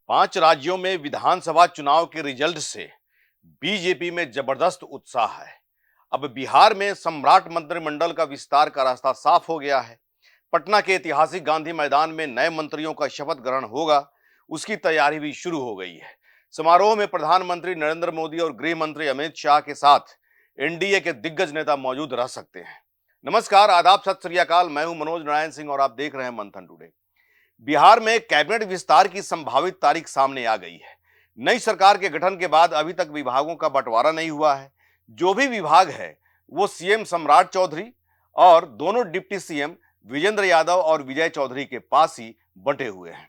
5 राज्यों में विधानसभा चुनाव के रिजल्ट से बीजेपी में जबरदस्त उत्साह है। अब बिहार में सम्राट मंत्रिमंडल का विस्तार का रास्ता साफ हो गया है। पटना के ऐतिहासिक गांधी मैदान में नए मंत्रियों का शपथ ग्रहण होगा, उसकी तैयारी भी शुरू हो गई है। समारोह में प्रधानमंत्री नरेंद्र मोदी और गृह मंत्री अमित शाह के साथ एनडीए के दिग्गज नेता मौजूद रह सकते हैं। नमस्कार, आदाब, सत श्री अकाल। मैं हूं मनोज नारायण सिंह और आप देख रहे हैं मंथन टुडे। बिहार में कैबिनेट विस्तार की संभावित तारीख सामने आ गई है। नई सरकार के गठन के बाद अभी तक विभागों का बंटवारा नहीं हुआ है। जो भी विभाग है वो सीएम सम्राट चौधरी और दोनों डिप्टी सीएम विजेंद्र यादव और विजय चौधरी के पास ही बंटे हुए हैं।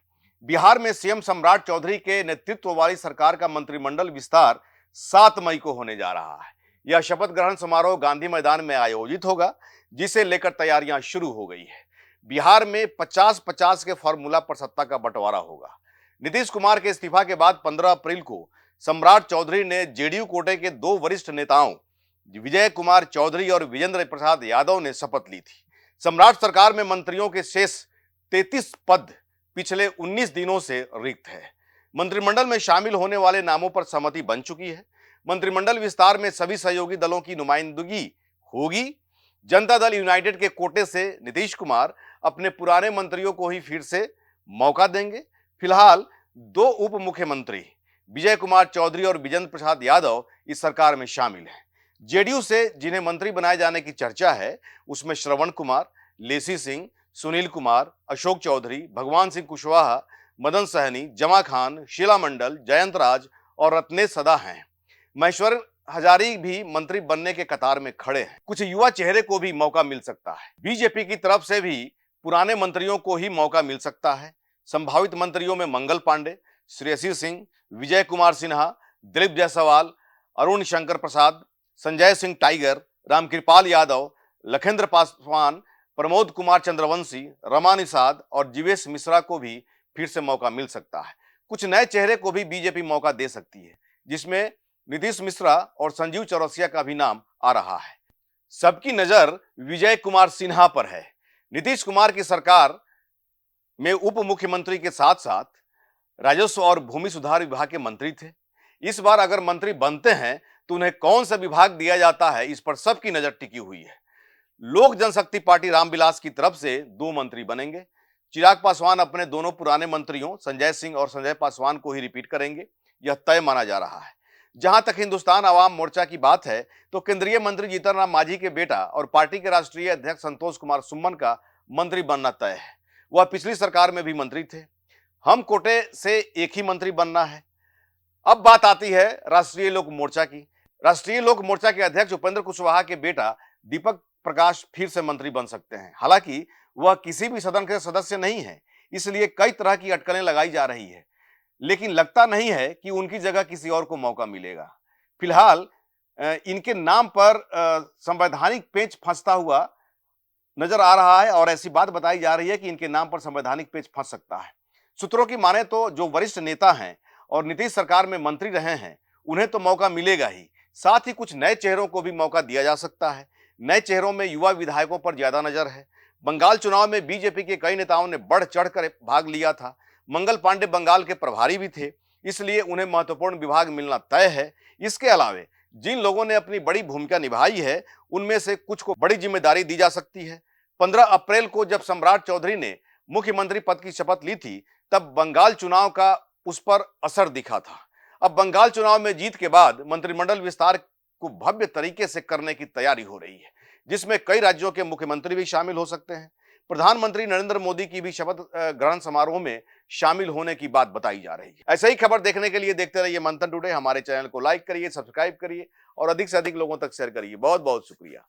बिहार में सीएम सम्राट चौधरी के नेतृत्व वाली सरकार का मंत्रिमंडल विस्तार 7 मई को होने जा रहा है। यह शपथ ग्रहण समारोह गांधी मैदान में आयोजित होगा, जिसे लेकर तैयारियां शुरू हो गई है। बिहार में 50-50 के फॉर्मूला पर सत्ता का बंटवारा होगा। नीतीश कुमार के इस्तीफा के बाद 15 अप्रैल को सम्राट चौधरी ने जेडीयू कोटे के 2 वरिष्ठ नेताओं विजय कुमार चौधरी और विजेंद्र प्रसाद यादव ने शपथ ली थी। सम्राट सरकार में मंत्रियों के शेष 33 पद पिछले 19 दिनों से रिक्त है। मंत्रिमंडल में शामिल होने वाले नामों पर सहमति बन चुकी है। मंत्रिमंडल विस्तार में सभी सहयोगी दलों की नुमाइंदगी होगी। जनता दल यूनाइटेड के कोटे से नीतीश कुमार अपने पुराने मंत्रियों को ही फिर से मौका देंगे। फिलहाल 2 उप मुख्यमंत्री विजय कुमार चौधरी और विजेंद्र प्रसाद यादव इस सरकार में शामिल हैं। जेडीयू से जिन्हें मंत्री बनाए जाने की चर्चा है, उसमें श्रवण कुमार, लेसी सिंह, सुनील कुमार, अशोक चौधरी, भगवान सिंह कुशवाहा, मदन सहनी, जमा खान, शीला मंडल, जयंत राज और रत्नेश सदा हैं। महेश्वर हजारी भी मंत्री बनने के कतार में खड़े हैं। कुछ युवा चेहरे को भी मौका मिल सकता है। बीजेपी की तरफ से भी पुराने मंत्रियों को ही मौका मिल सकता है। संभावित मंत्रियों में मंगल पांडे, श्रेयसी सिंह, विजय कुमार सिन्हा, दिलीप जायसवाल, अरुण शंकर प्रसाद, संजय सिंह टाइगर, रामकृपाल यादव, लखेंद्र पासवान, प्रमोद कुमार चंद्रवंशी, रमा निषाद और जीवेश मिश्रा को भी फिर से मौका मिल सकता है। कुछ नए चेहरे को भी बीजेपी मौका दे सकती है, जिसमें नीतीश मिश्रा और संजीव चौरसिया का भी नाम आ रहा है। सबकी नजर विजय कुमार सिन्हा पर है। नीतीश कुमार की सरकार में उप मुख्यमंत्री के साथ साथ राजस्व और भूमि सुधार विभाग के मंत्री थे। इस बार अगर मंत्री बनते हैं तो उन्हें कौन सा विभाग दिया जाता है, इस पर सबकी नजर टिकी हुई है। लोक जनशक्ति पार्टी रामविलास की तरफ से 2 मंत्री बनेंगे। चिराग पासवान अपने दोनों पुराने मंत्रियों संजय सिंह और संजय पासवान को ही रिपीट करेंगे, यह तय माना जा रहा है। जहां तक हिंदुस्तान आवाम मोर्चा की बात है तो केंद्रीय मंत्री जीतन राम मांझी के बेटा और पार्टी के राष्ट्रीय अध्यक्ष संतोष कुमार सुमन का मंत्री बनना तय है। वह पिछली सरकार में भी मंत्री थे। हम कोटे से एक ही मंत्री बनना है। अब बात आती है राष्ट्रीय लोक मोर्चा की। राष्ट्रीय लोक मोर्चा के अध्यक्ष उपेंद्र कुशवाहा के बेटा दीपक प्रकाश फिर से मंत्री बन सकते हैं। हालांकि वह किसी भी सदन के सदस्य नहीं है, इसलिए कई तरह की अटकलें लगाई जा रही है, लेकिन लगता नहीं है कि उनकी जगह किसी और को मौका मिलेगा। फिलहाल इनके नाम पर संवैधानिक पेच फंसता हुआ नजर आ रहा है और ऐसी बात बताई जा रही है कि इनके नाम पर संवैधानिक पेच फंस सकता है। सूत्रों की माने तो जो वरिष्ठ नेता हैं और नीतीश सरकार में मंत्री रहे हैं, उन्हें तो मौका मिलेगा ही, साथ ही कुछ नए चेहरों को भी मौका दिया जा सकता है। नए चेहरों में युवा विधायकों पर ज्यादा नजर है। बंगाल चुनाव में बीजेपी के कई नेताओं ने बढ़ चढ़कर भाग लिया था। मंगल पांडे बंगाल के प्रभारी भी थे, इसलिए उन्हें महत्वपूर्ण विभाग मिलना तय है। इसके अलावे जिन लोगों ने अपनी बड़ी भूमिका निभाई है, उनमें से कुछ को बड़ी जिम्मेदारी दी जा सकती है। 15 अप्रैल को जब सम्राट चौधरी ने मुख्यमंत्री पद की शपथ ली थी, तब बंगाल चुनाव का उस पर असर दिखा था। अब बंगाल चुनाव में जीत के बाद मंत्रिमंडल विस्तार को भव्य तरीके से करने की तैयारी हो रही है, जिसमें कई राज्यों के मुख्यमंत्री भी शामिल हो सकते हैं। प्रधानमंत्री नरेंद्र मोदी की भी शपथ ग्रहण समारोह में शामिल होने की बात बताई जा रही है। ऐसे ही खबर देखने के लिए देखते रहिए मंथन टुडे। हमारे चैनल को लाइक करिए, सब्सक्राइब करिए और अधिक से अधिक लोगों तक शेयर करिए। बहुत बहुत शुक्रिया।